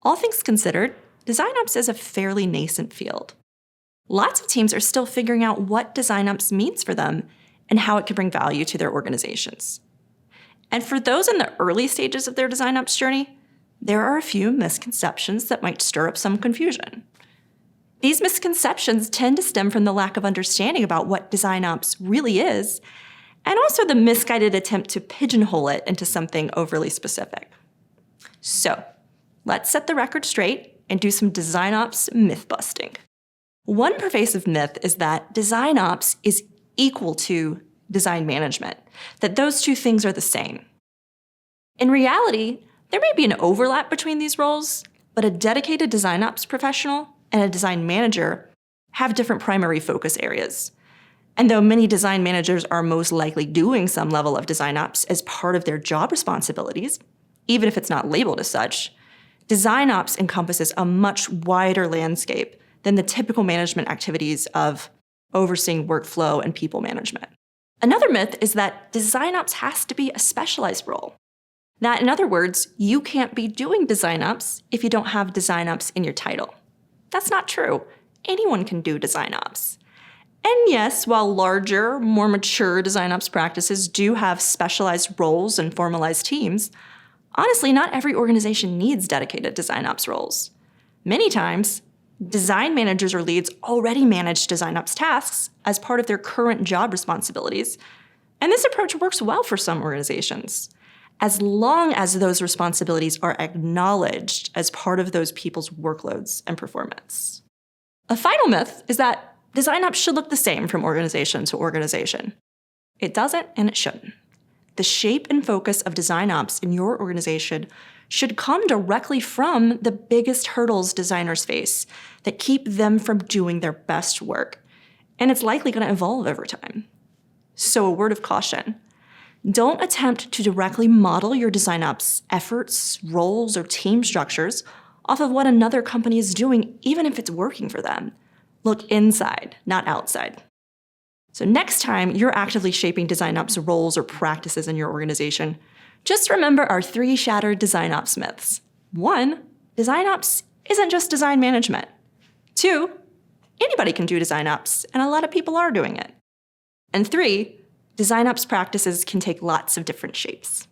All things considered, design ops is a fairly nascent field. Lots of teams are still figuring out what design ops means for them and how it can bring value to their organizations. And for those in the early stages of their design ops journey, there are a few misconceptions that might stir up some confusion. These misconceptions tend to stem from the lack of understanding about what design ops really is, and also the misguided attempt to pigeonhole it into something overly specific. So, let's set the record straight and do some design ops myth busting. One pervasive myth is that design ops is equal to design management, that those two things are the same. In reality, there may be an overlap between these roles, but a dedicated design ops professional and a design manager have different primary focus areas. And though many design managers are most likely doing some level of design ops as part of their job responsibilities, even if it's not labeled as such, design ops encompasses a much wider landscape than the typical management activities of overseeing workflow and people management. Another myth is that design ops has to be a specialized role. That, in other words, you can't be doing design ops if you don't have design ops in your title. That's not true. Anyone can do design ops. And yes, while larger, more mature design ops practices do have specialized roles and formalized teams, honestly, not every organization needs dedicated design ops roles. Many times, design managers or leads already manage design ops tasks as part of their current job responsibilities, and this approach works well for some organizations, as long as those responsibilities are acknowledged as part of those people's workloads and performance. A final myth is that design ops should look the same from organization to organization. It doesn't, and it shouldn't. The shape and focus of design ops in your organization should come directly from the biggest hurdles designers face that keep them from doing their best work, and it's likely going to evolve over time. So a word of caution. Don't attempt to directly model your design ops efforts, roles, or team structures off of what another company is doing, even if it's working for them. Look inside, not outside. So next time you're actively shaping design ops roles or practices in your organization, just remember our 3 shattered design ops myths. 1, design ops isn't just design management. 2, anybody can do design ops, and a lot of people are doing it. And 3, design ops practices can take lots of different shapes.